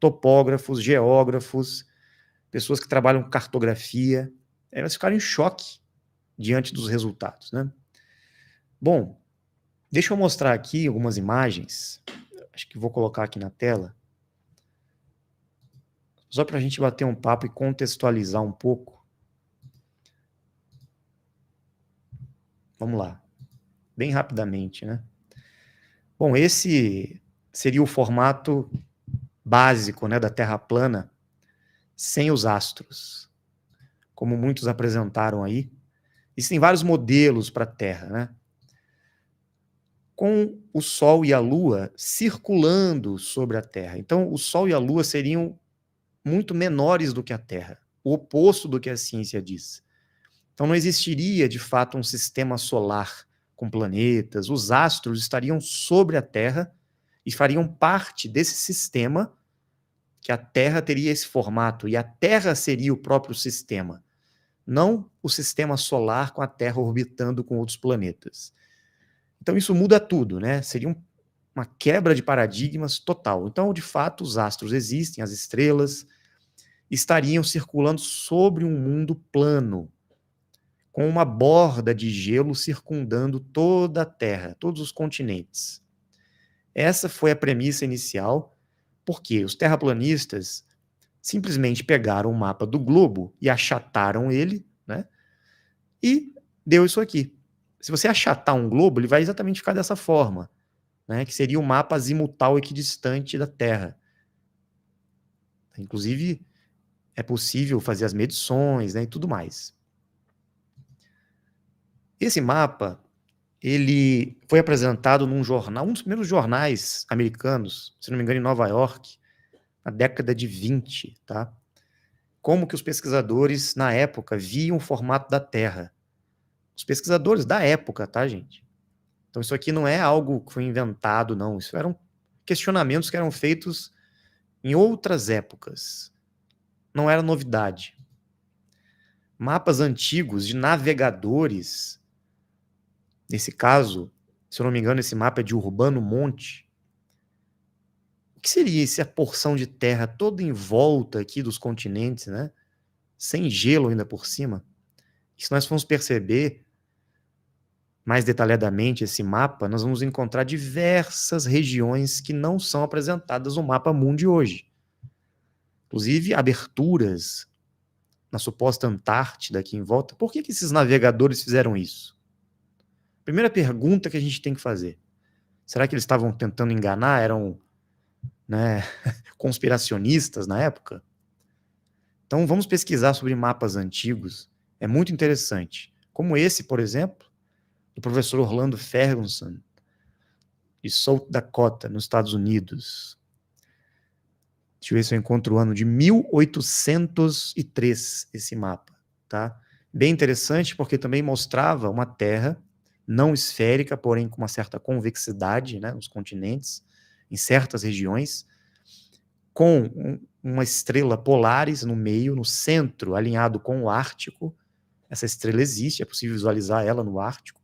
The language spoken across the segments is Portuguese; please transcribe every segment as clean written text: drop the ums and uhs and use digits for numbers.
topógrafos, geógrafos, pessoas que trabalham com cartografia, elas ficaram em choque diante dos resultados, né? Bom, deixa eu mostrar aqui algumas imagens, acho que vou colocar aqui na tela, só para a gente bater um papo e contextualizar um pouco. Vamos lá, bem rapidamente, né? Bom, esse seria o formato básico, né, da Terra plana, sem os astros, como muitos apresentaram aí. Existem vários modelos para a Terra, né? Com o Sol e a Lua circulando sobre a Terra. Então, o Sol e a Lua seriam muito menores do que a Terra, o oposto do que a ciência diz. Então, não existiria, de fato, um sistema solar com planetas, os astros estariam sobre a Terra e fariam parte desse sistema, que a Terra teria esse formato, e a Terra seria o próprio sistema, não o sistema solar com a Terra orbitando com outros planetas. Então isso muda tudo, né? Seria uma quebra de paradigmas total. Então, de fato, os astros existem, as estrelas estariam circulando sobre um mundo plano, com uma borda de gelo circundando toda a Terra, todos os continentes. Essa foi a premissa inicial, porque os terraplanistas simplesmente pegaram o mapa do globo e achataram ele, né? E deu isso aqui. Se você achatar um globo, ele vai exatamente ficar dessa forma, né? Que seria o mapa azimutal equidistante da Terra. Inclusive, é possível fazer as medições, né, e tudo mais. Esse mapa, ele foi apresentado num jornal, um dos primeiros jornais americanos, se não me engano, em Nova York, na década de 20, tá? Como que os pesquisadores, na época, viam o formato da Terra. Os pesquisadores da época, tá, gente? Então isso aqui não é algo que foi inventado, não. Isso eram questionamentos que eram feitos em outras épocas. Não era novidade. Mapas antigos de navegadores, nesse caso, se eu não me engano, esse mapa é de Urbano Monte. O que seria essa porção de terra toda em volta aqui dos continentes, né? Sem gelo ainda por cima? E se nós formos perceber mais detalhadamente esse mapa, nós vamos encontrar diversas regiões que não são apresentadas no mapa mundi hoje. Inclusive aberturas na suposta Antártida aqui em volta. Por que esses navegadores fizeram isso? Primeira pergunta que a gente tem que fazer. Será que eles estavam tentando enganar? Eram, né, conspiracionistas na época? Então vamos pesquisar sobre mapas antigos. É muito interessante. Como esse, por exemplo, do professor Orlando Ferguson, de South Dakota, nos Estados Unidos. Deixa eu ver se eu encontro o ano de 1803, esse mapa, tá? Bem interessante, porque também mostrava uma Terra não esférica, porém com uma certa convexidade, né, nos continentes, em certas regiões, com uma estrela Polaris no meio, no centro, alinhado com o Ártico. Essa estrela existe, é possível visualizar ela no Ártico,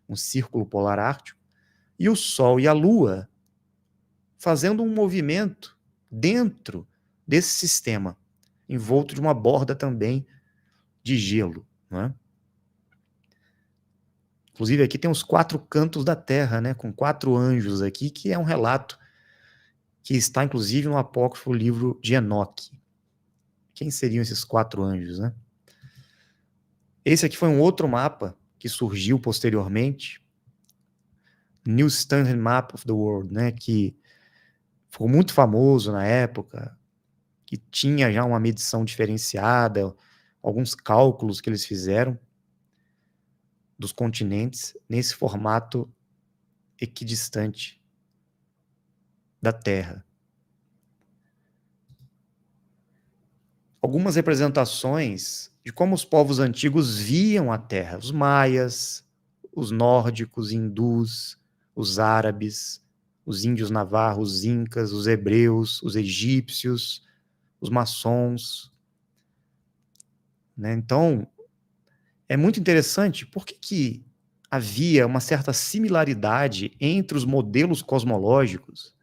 um círculo polar ártico, e o Sol e a Lua fazendo um movimento dentro desse sistema, envolto de uma borda também de gelo, não é? Inclusive aqui tem os 4 cantos da Terra, né, com 4 anjos aqui, que é um relato que está inclusive no apócrifo livro de Enoque. Quem seriam esses 4 anjos, né? Esse aqui foi um outro mapa que surgiu posteriormente, New Standard Map of the World, né, que ficou muito famoso na época, que tinha já uma medição diferenciada, alguns cálculos que eles fizeram dos continentes nesse formato equidistante da Terra. Algumas representações de como os povos antigos viam a Terra, os maias, os nórdicos, hindus, os árabes, os índios navarros, os incas, os hebreus, os egípcios, os maçons, né? Então, é muito interessante porque havia uma certa similaridade entre os modelos cosmológicos.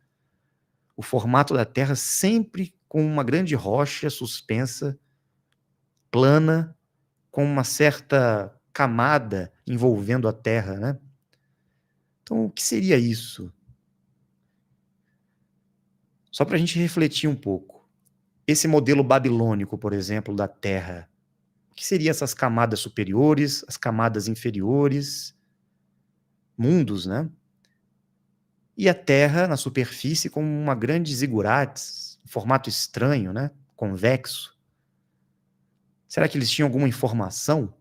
o formato da Terra sempre com uma grande rocha suspensa, plana, com uma certa camada envolvendo a Terra, né? Então, o que seria isso? Só para a gente refletir um pouco. Esse modelo babilônico, por exemplo, da Terra, o que seriam essas camadas superiores, as camadas inferiores, mundos, né? E a Terra na superfície como uma grande zigurates, um formato estranho, né? Convexo. Será que eles tinham alguma informação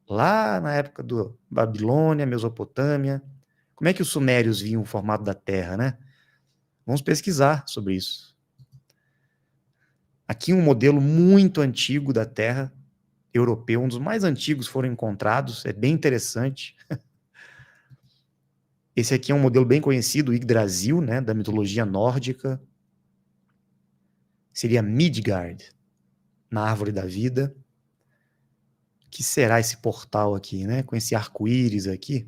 lá na época do Babilônia, Mesopotâmia? Como é que os sumérios viam o formato da Terra, né? Vamos pesquisar sobre isso. Aqui um modelo muito antigo da Terra, europeu, um dos mais antigos foram encontrados, é bem interessante. Esse aqui é um modelo bem conhecido, o Yggdrasil, né, da mitologia nórdica. Seria Midgard, na Árvore da Vida. O que será esse portal aqui, né, com esse arco-íris aqui?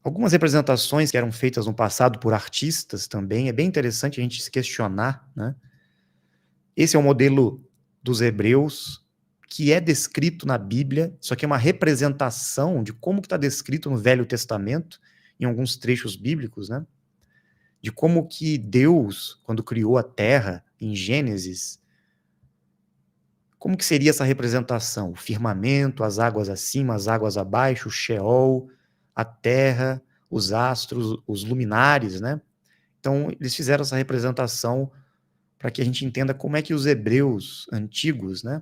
Algumas representações que eram feitas no passado por artistas também, é bem interessante a gente se questionar, né? Esse é o modelo dos hebreus, que é descrito na Bíblia, isso aqui é uma representação de como que está descrito no Velho Testamento, em alguns trechos bíblicos, né? De como que Deus, quando criou a Terra, em Gênesis, como que seria essa representação? O firmamento, as águas acima, as águas abaixo, o Sheol, a Terra, os astros, os luminares, né? Então, eles fizeram essa representação para que a gente entenda como é que os hebreus antigos, né?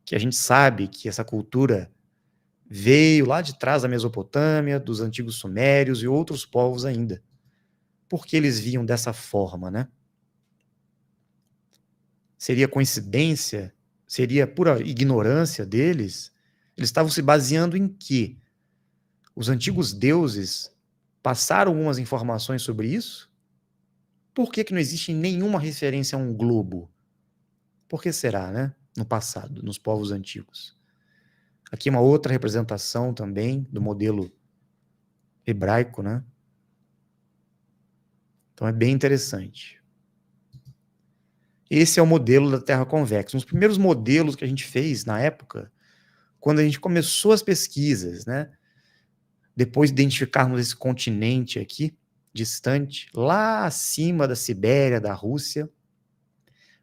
Que a gente sabe que essa cultura veio lá de trás da Mesopotâmia, dos antigos sumérios e outros povos ainda. Por que eles viam dessa forma, né? Seria coincidência? Seria pura ignorância deles? Eles estavam se baseando em quê? Os antigos deuses passaram algumas informações sobre isso? Por que não existe nenhuma referência a um globo? Por que será, né? No passado, nos povos antigos. Aqui uma outra representação também do modelo hebraico, né? Então é bem interessante. Esse é o modelo da Terra convexa. Um dos primeiros modelos que a gente fez na época, quando a gente começou as pesquisas, né? Depois de identificarmos esse continente aqui, distante, lá acima da Sibéria, da Rússia,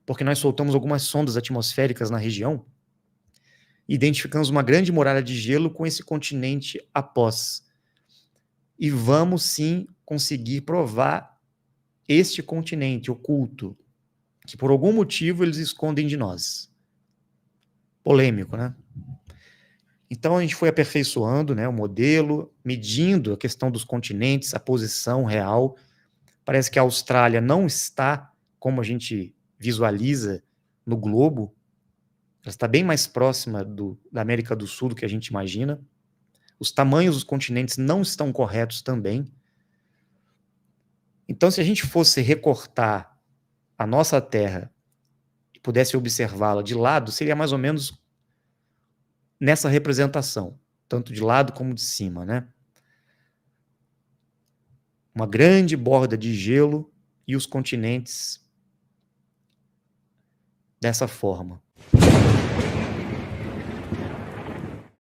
porque nós soltamos algumas sondas atmosféricas na região, identificamos uma grande muralha de gelo com esse continente após. E vamos sim conseguir provar este continente oculto, que por algum motivo eles escondem de nós. Polêmico, né? Então a gente foi aperfeiçoando, né, o modelo, medindo a questão dos continentes, a posição real. Parece que a Austrália não está como a gente visualiza no globo. Ela está bem mais próxima da América do Sul do que a gente imagina. Os tamanhos dos continentes não estão corretos também. Então, se a gente fosse recortar a nossa Terra e pudesse observá-la de lado, seria mais ou menos nessa representação, tanto de lado como de cima, né? Uma grande borda de gelo e os continentes dessa forma.